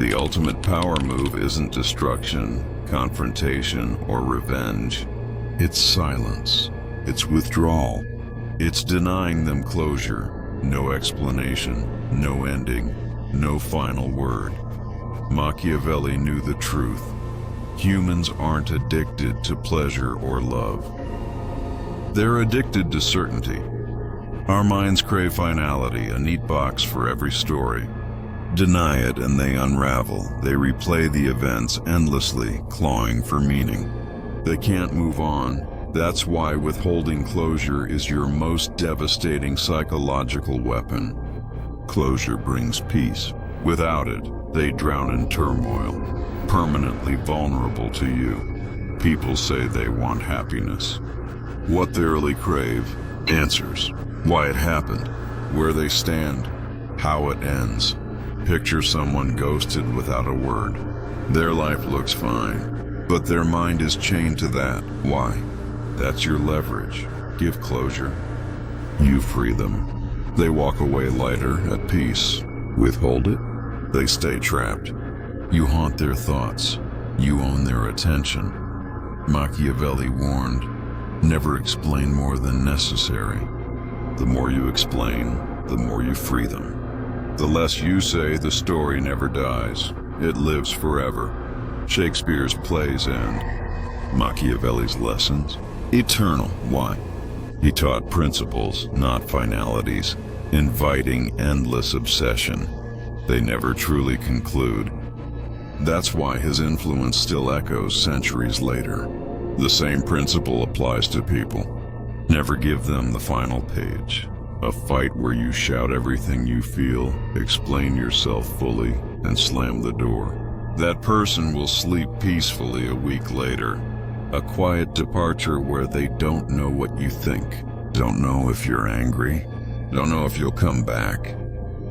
The ultimate power move isn't destruction, confrontation, or revenge. It's silence. It's withdrawal. It's denying them closure. No explanation, no ending, no final word. Machiavelli knew the truth. Humans aren't addicted to pleasure or love. They're addicted to certainty. Our minds crave finality, a neat box for every story. Deny it and they unravel. They replay the events endlessly, clawing for meaning. They can't move on. That's why withholding closure is your most devastating psychological weapon. Closure brings peace. Without it, they drown in turmoil, permanently vulnerable to you. People say they want happiness. What they really crave, answers. Why it happened, where they stand, how it ends. Picture someone ghosted without a word. Their life looks fine, but their mind is chained to that. Why? That's your leverage. Give closure. You free them. They walk away lighter, at peace. Withhold it, they stay trapped. You haunt their thoughts. You own their attention. Machiavelli warned, never explain more than necessary. The more you explain, the more you free them. The less you say, the story never dies. It lives forever. Shakespeare's plays end. Machiavelli's lessons, eternal. Why? He taught principles, not finalities, inviting endless obsession. They never truly conclude. That's why his influence still echoes centuries later. The same principle applies to people. Never give them the final page. A fight where you shout everything you feel, explain yourself fully, and slam the door. That person will sleep peacefully a week later. A quiet departure where they don't know what you think, don't know if you're angry, don't know if you'll come back.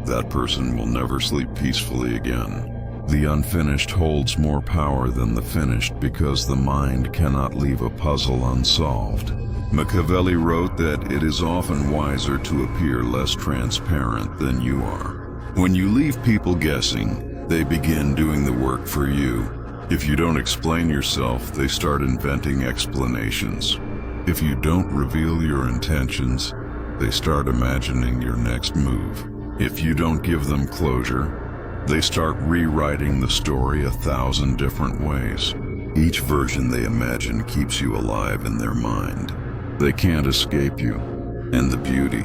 That person will never sleep peacefully again. The unfinished holds more power than the finished because the mind cannot leave a puzzle unsolved. Machiavelli wrote that it is often wiser to appear less transparent than you are. When you leave people guessing, they begin doing the work for you. If you don't explain yourself, they start inventing explanations. If you don't reveal your intentions, they start imagining your next move. If you don't give them closure, they start rewriting the story 1,000 different ways. Each version they imagine keeps you alive in their mind. They can't escape you. And the beauty,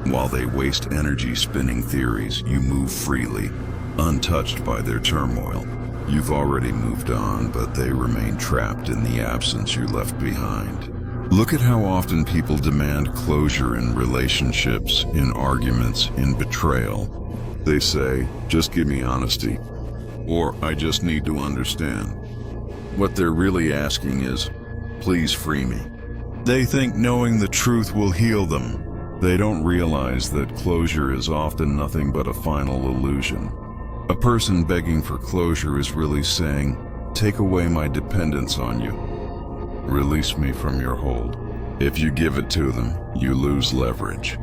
while they waste energy spinning theories, you move freely, untouched by their turmoil. You've already moved on, but they remain trapped in the absence you left behind. Look at how often people demand closure in relationships, in arguments, in betrayal. They say, just give me honesty, or I just need to understand. What they're really asking is, please free me. They think knowing the truth will heal them. They don't realize that closure is often nothing but a final illusion. A person begging for closure is really saying, take away my dependence on you. Release me from your hold. If you give it to them, you lose leverage.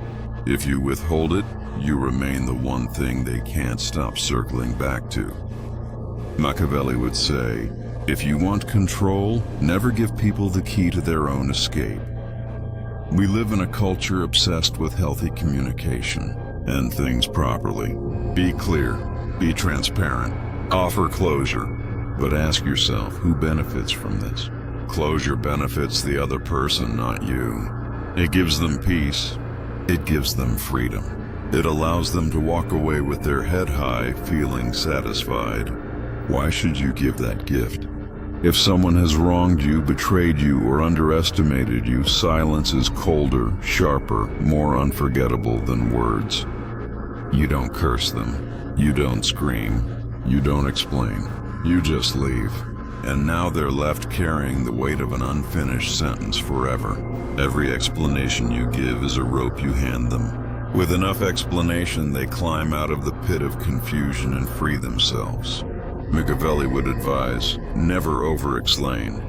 If you withhold it, you remain the one thing they can't stop circling back to. Machiavelli would say, if you want control, never give people the key to their own escape. We live in a culture obsessed with healthy communication and things properly. Be clear, be transparent, offer closure, but ask yourself who benefits from this. Closure benefits the other person, not you. It gives them peace. It gives them freedom. It allows them to walk away with their head high, feeling satisfied. Why should you give that gift? If someone has wronged you, betrayed you, or underestimated you, silence is colder, sharper, more unforgettable than words. You don't curse them. You don't scream. You don't explain. You just leave. And now they're left carrying the weight of an unfinished sentence forever. Every explanation you give is a rope you hand them. With enough explanation, they climb out of the pit of confusion and free themselves. Machiavelli would advise, never over-explain.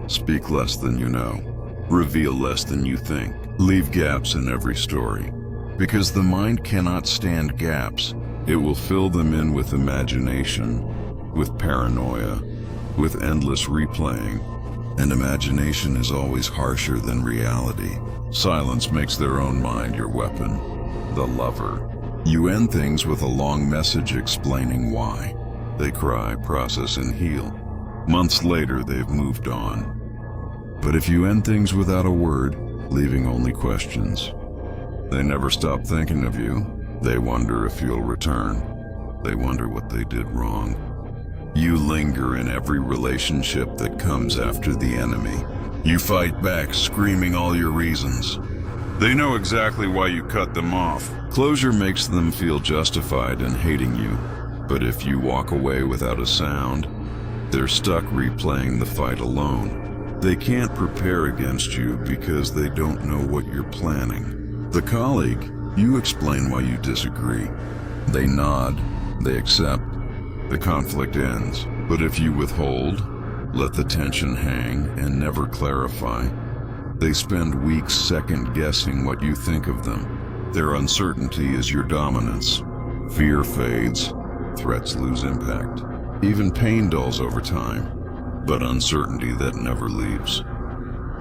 Speak less than you know. Reveal less than you think. Leave gaps in every story. Because the mind cannot stand gaps. It will fill them in with imagination, with paranoia, with endless replaying. And imagination is always harsher than reality. Silence makes their own mind your weapon, the lover. You end things with a long message explaining why. They cry, process, and heal. Months later, they've moved on. But if you end things without a word, leaving only questions, they never stop thinking of you. They wonder if you'll return. They wonder what they did wrong. You linger in every relationship that comes after the enemy. You fight back, screaming all your reasons. They know exactly why you cut them off. Closure makes them feel justified in hating you. But if you walk away without a sound, they're stuck replaying the fight alone. They can't prepare against you because they don't know what you're planning. The colleague, you explain why you disagree. They nod, they accept. The conflict ends. But if you withhold, let the tension hang, and never clarify, they spend weeks second-guessing what you think of them. Their uncertainty is your dominance. Fear fades, threats lose impact. Even pain dulls over time, but uncertainty that never leaves.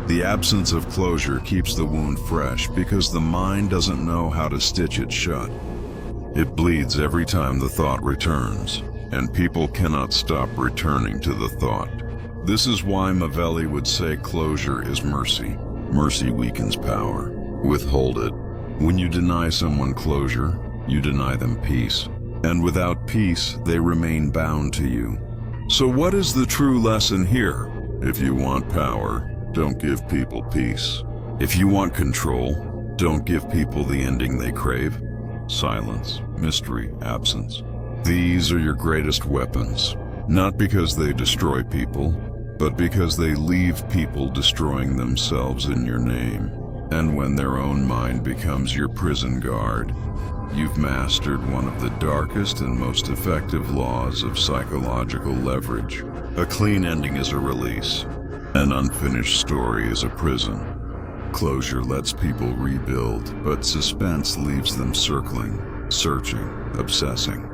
The absence of closure keeps the wound fresh because the mind doesn't know how to stitch it shut. It bleeds every time the thought returns, and people cannot stop returning to the thought. This is why Machiavelli would say closure is mercy. Mercy weakens power. Withhold it. When you deny someone closure, you deny them peace. And without peace, they remain bound to you. So what is the true lesson here? If you want power, don't give people peace. If you want control, don't give people the ending they crave. Silence, mystery, absence. These are your greatest weapons, not because they destroy people, but because they leave people destroying themselves in your name. And when their own mind becomes your prison guard, you've mastered one of the darkest and most effective laws of psychological leverage. A clean ending is a release. An unfinished story is a prison. Closure lets people rebuild, but suspense leaves them circling, searching, obsessing.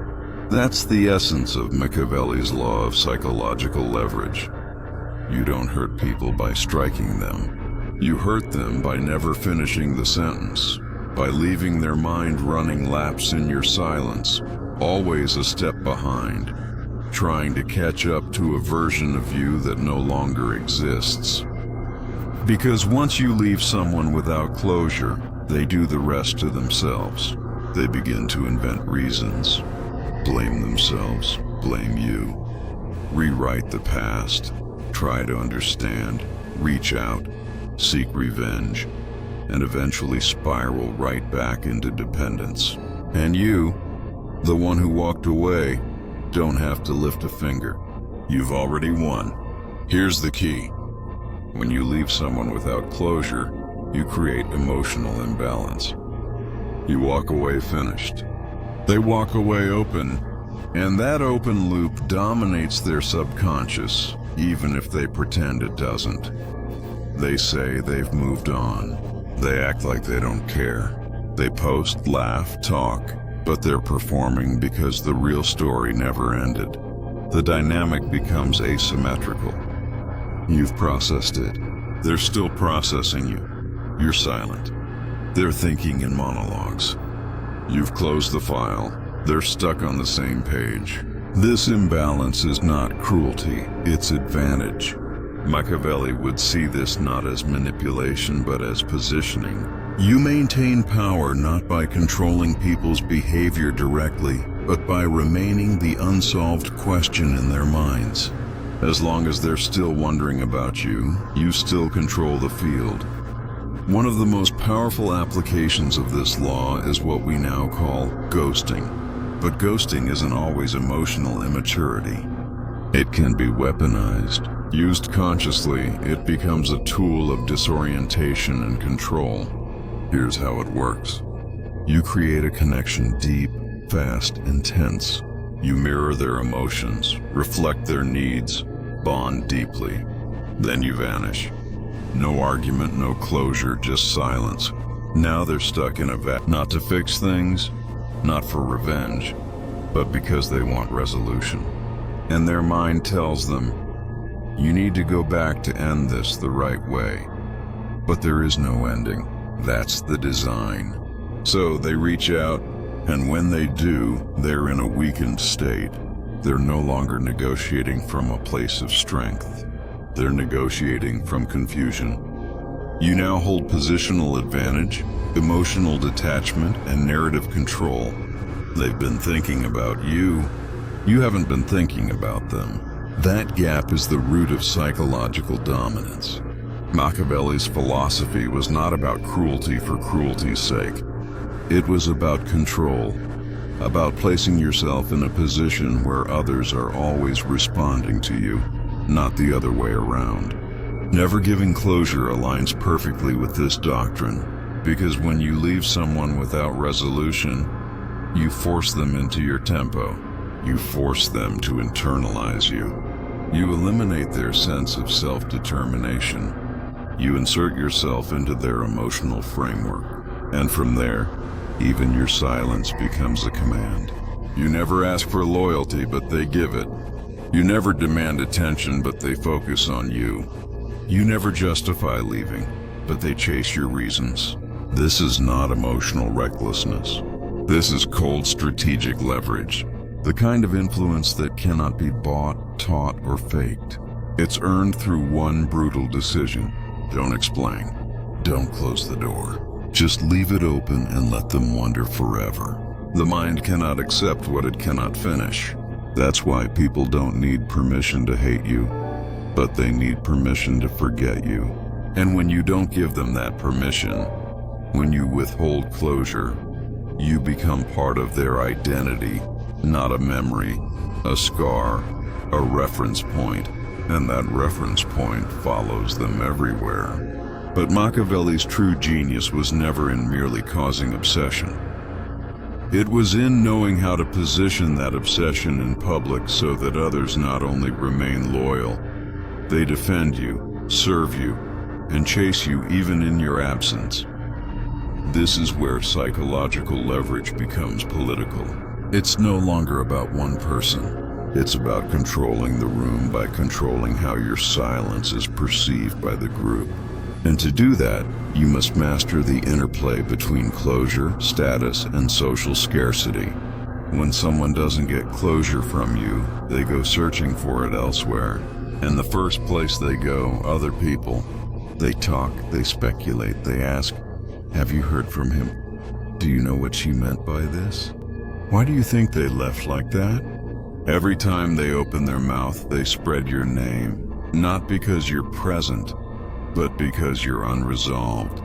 That's the essence of Machiavelli's law of psychological leverage. You don't hurt people by striking them. You hurt them by never finishing the sentence, by leaving their mind running laps in your silence, always a step behind, trying to catch up to a version of you that no longer exists. Because once you leave someone without closure, they do the rest to themselves. They begin to invent reasons, blame themselves, blame you, rewrite the past, try to understand, reach out, seek revenge, and eventually spiral right back into dependence. And you, the one who walked away, don't have to lift a finger. You've already won. Here's the key. When you leave someone without closure, you create emotional imbalance. You walk away finished. They walk away open, and that open loop dominates their subconscious, even if they pretend it doesn't. They say they've moved on. They act like they don't care. They post, laugh, talk, but they're performing because the real story never ended. The dynamic becomes asymmetrical. You've processed it. They're still processing you. You're silent. They're thinking in monologues. You've closed the file. They're stuck on the same page. This imbalance is not cruelty, it's advantage. Machiavelli would see this not as manipulation but as positioning. You maintain power not by controlling people's behavior directly, but by remaining the unsolved question in their minds. As long as they're still wondering about you, you still control the field. One of the most powerful applications of this law is what we now call ghosting. But ghosting isn't always emotional immaturity. It can be weaponized. Used consciously, it becomes a tool of disorientation and control. Here's how it works. You create a connection deep, fast, intense. You mirror their emotions, reflect their needs, bond deeply. Then you vanish. No argument, no closure, just silence. Now they're stuck in a vat, not to fix things, not for revenge, but because they want resolution. And their mind tells them, you need to go back to end this the right way. But there is no ending. That's the design. So they reach out, and when they do, they're in a weakened state. They're no longer negotiating from a place of strength. They're negotiating from confusion. You now hold positional advantage, emotional detachment, and narrative control. They've been thinking about you. You haven't been thinking about them. That gap is the root of psychological dominance. Machiavelli's philosophy was not about cruelty for cruelty's sake. It was about control, about placing yourself in a position where others are always responding to you, not the other way around. Never giving closure aligns perfectly with this doctrine, because when you leave someone without resolution, you force them into your tempo. You force them to internalize you. You eliminate their sense of self-determination. You insert yourself into their emotional framework, and from there, even your silence becomes a command. You never ask for loyalty, but they give it. You never demand attention, but they focus on you. You never justify leaving, but they chase your reasons. This is not emotional recklessness. This is cold strategic leverage, the kind of influence that cannot be bought, taught, or faked. It's earned through one brutal decision. Don't explain. Don't close the door. Just leave it open and let them wonder forever. The mind cannot accept what it cannot finish. That's why people don't need permission to hate you, but they need permission to forget you. And when you don't give them that permission, when you withhold closure, you become part of their identity, not a memory, a scar, a reference point, and that reference point follows them everywhere. But Machiavelli's true genius was never in merely causing obsession. It was in knowing how to position that obsession in public so that others not only remain loyal, they defend you, serve you, and chase you even in your absence. This is where psychological leverage becomes political. It's no longer about one person. It's about controlling the room by controlling how your silence is perceived by the group. And to do that, you must master the interplay between closure, status, and social scarcity. When someone doesn't get closure from you, they go searching for it elsewhere. And the first place they go, other people. They talk, they speculate, they ask, have you heard from him? Do you know what she meant by this? Why do you think they left like that? Every time they open their mouth, they spread your name, not because you're present, but because you're unresolved.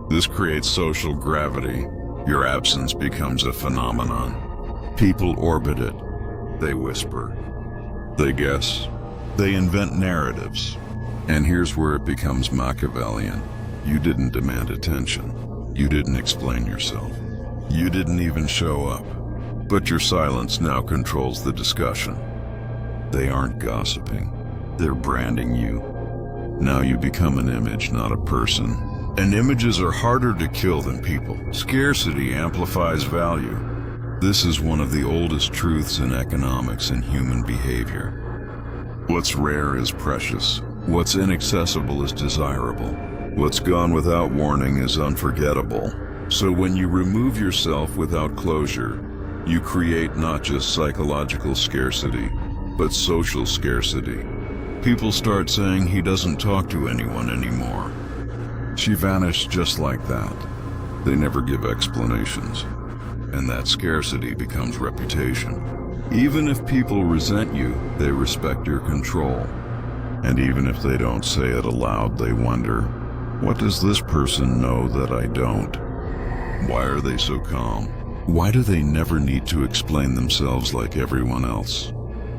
This creates social gravity. Your absence becomes a phenomenon. People orbit it. They whisper. They guess. They invent narratives. And here's where it becomes Machiavellian. You didn't demand attention. You didn't explain yourself. You didn't even show up. But your silence now controls the discussion. They aren't gossiping. They're branding you. Now you become an image, not a person. And images are harder to kill than people. Scarcity amplifies value. This is one of the oldest truths in economics and human behavior. What's rare is precious. What's inaccessible is desirable. What's gone without warning is unforgettable. So when you remove yourself without closure, you create not just psychological scarcity, but social scarcity. People start saying he doesn't talk to anyone anymore. She vanished just like that. They never give explanations. And that scarcity becomes reputation. Even if people resent you, they respect your control. And even if they don't say it aloud, they wonder, what does this person know that I don't? Why are they so calm? Why do they never need to explain themselves like everyone else?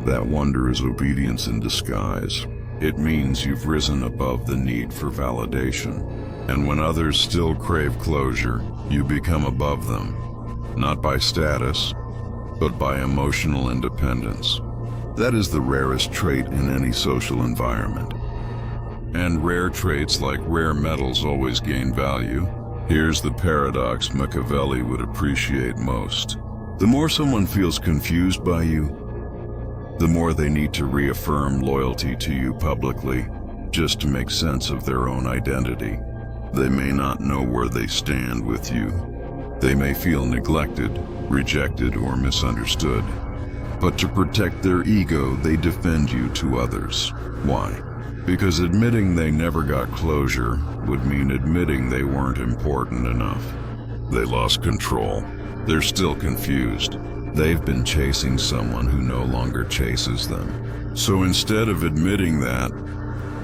That wonder is obedience in disguise. It means you've risen above the need for validation. And when others still crave closure, you become above them. Not by status, but by emotional independence. That is the rarest trait in any social environment. And rare traits like rare metals always gain value. Here's the paradox Machiavelli would appreciate most. The more someone feels confused by you, the more they need to reaffirm loyalty to you publicly, just to make sense of their own identity. They may not know where they stand with you. They may feel neglected, rejected, or misunderstood. But to protect their ego, they defend you to others. Why? Because admitting they never got closure would mean admitting they weren't important enough. They lost control. They're still confused. They've been chasing someone who no longer chases them. So instead of admitting that,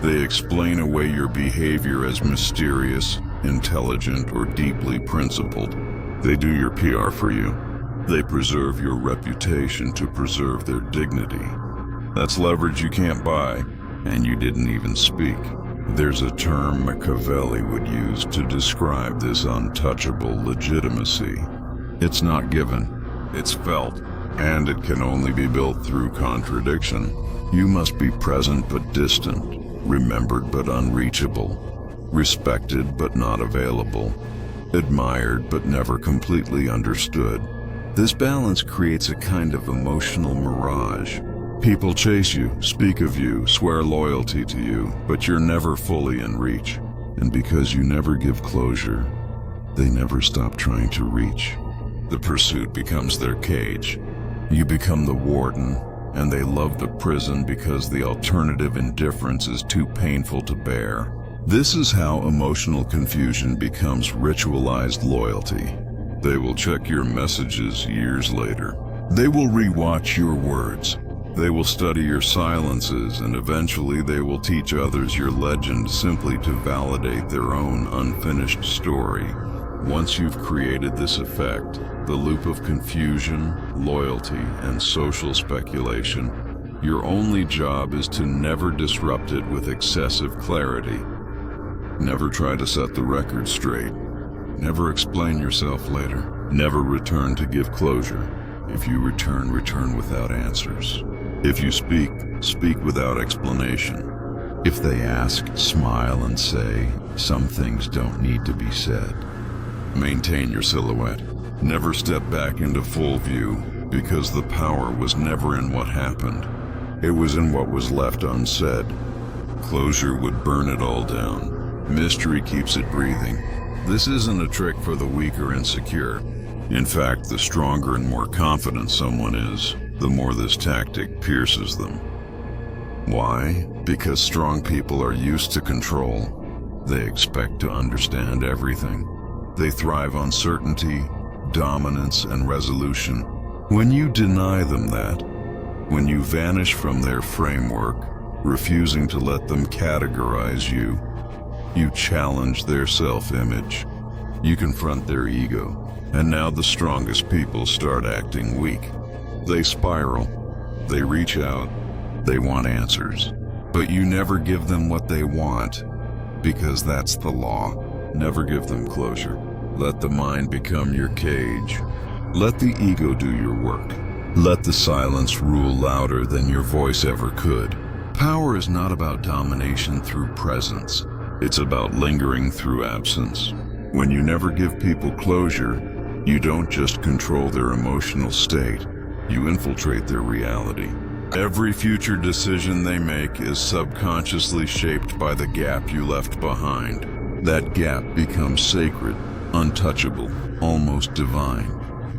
they explain away your behavior as mysterious, intelligent, or deeply principled. They do your PR for you. They preserve your reputation to preserve their dignity. That's leverage you can't buy, and you didn't even speak. There's a term Machiavelli would use to describe this untouchable legitimacy. It's not given, it's felt, and it can only be built through contradiction. You must be present but distant, remembered but unreachable, respected but not available, admired but never completely understood. This balance creates a kind of emotional mirage. People chase you, speak of you, swear loyalty to you, but you're never fully in reach. And because you never give closure, they never stop trying to reach. The pursuit becomes their cage. You become the warden, and they love the prison because the alternative indifference is too painful to bear. This is how emotional confusion becomes ritualized loyalty. They will check your messages years later. They will rewatch your words. They will study your silences, and eventually they will teach others your legend simply to validate their own unfinished story. Once you've created this effect, the loop of confusion, loyalty, and social speculation, your only job is to never disrupt it with excessive clarity. Never try to set the record straight. Never explain yourself later. Never return to give closure. If you return, return without answers. If you speak, speak without explanation. If they ask, smile and say, some things don't need to be said. Maintain your silhouette. Never step back into full view, because the power was never in what happened. It was in what was left unsaid. Closure would burn it all down. Mystery keeps it breathing. This isn't a trick for the weak or insecure. In fact, the stronger and more confident someone is, the more this tactic pierces them. Why? Because strong people are used to control. They expect to understand everything. They thrive on certainty, dominance, and resolution. When you deny them that, when you vanish from their framework, refusing to let them categorize you, you challenge their self-image. You confront their ego. And now the strongest people start acting weak. They spiral. They reach out. They want answers. But you never give them what they want, because that's the law. Never give them closure. Let the mind become your cage. Let the ego do your work. Let the silence rule louder than your voice ever could. Power is not about domination through presence. It's about lingering through absence. When you never give people closure, you don't just control their emotional state, you infiltrate their reality. Every future decision they make is subconsciously shaped by the gap you left behind. That gap becomes sacred, untouchable, almost divine.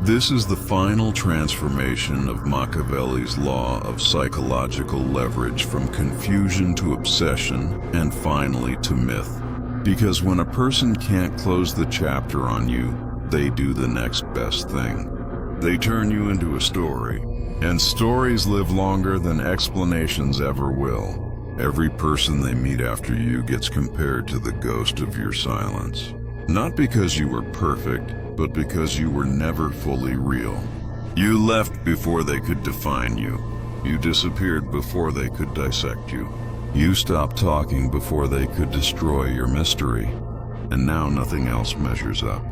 This is the final transformation of Machiavelli's law of psychological leverage from confusion to obsession and finally to myth. Because when a person can't close the chapter on you, they do the next best thing. They turn you into a story, and stories live longer than explanations ever will. Every person they meet after you gets compared to the ghost of your silence. Not because you were perfect, but because you were never fully real. You left before they could define you. You disappeared before they could dissect you. You stopped talking before they could destroy your mystery. And now nothing else measures up.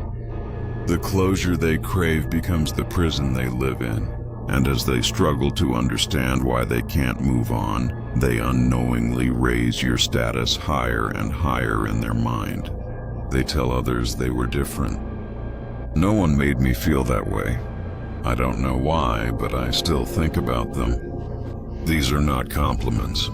The closure they crave becomes the prison they live in, and as they struggle to understand why they can't move on, they unknowingly raise your status higher and higher in their mind. They tell others they were different. No one made me feel that way. I don't know why, but I still think about them. These are not compliments.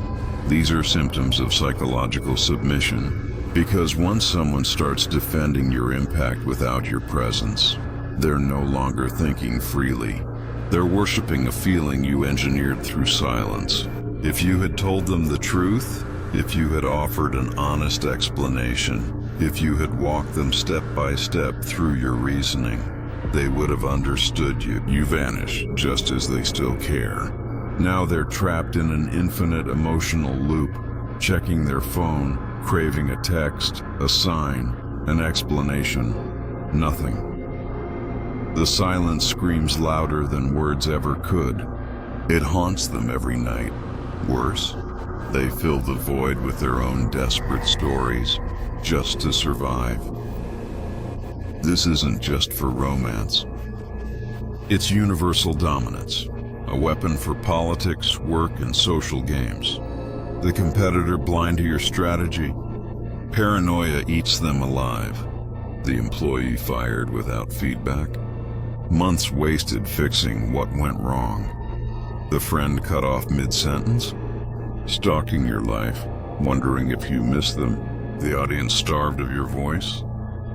These are symptoms of psychological submission, because once someone starts defending your impact without your presence, they're no longer thinking freely. They're worshiping a feeling you engineered through silence. If you had told them the truth, if you had offered an honest explanation, if you had walked them step by step through your reasoning, they would have understood you. You vanish just as they still care. Now they're trapped in an infinite emotional loop, checking their phone, craving a text, a sign, an explanation. Nothing. The silence screams louder than words ever could. It haunts them every night. Worse, they fill the void with their own desperate stories, just to survive. This isn't just for romance. It's universal dominance, a weapon for politics, work, and social games. The competitor blind to your strategy. Paranoia eats them alive. The employee fired without feedback. Months wasted fixing what went wrong. The friend cut off mid-sentence. Stalking your life, wondering if you miss them. The audience starved of your voice.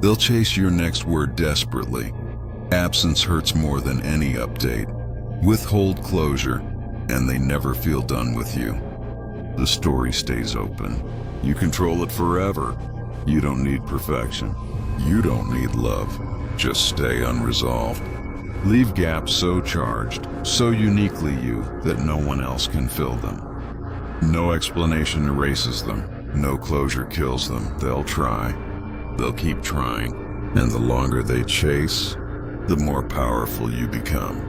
They'll chase your next word desperately. Absence hurts more than any update. Withhold closure, and they never feel done with you. The story stays open. You control it forever. You don't need perfection. You don't need love. Just stay unresolved. Leave gaps so charged, so uniquely you, that no one else can fill them. No explanation erases them. No closure kills them. They'll try. They'll keep trying. And the longer they chase, the more powerful you become.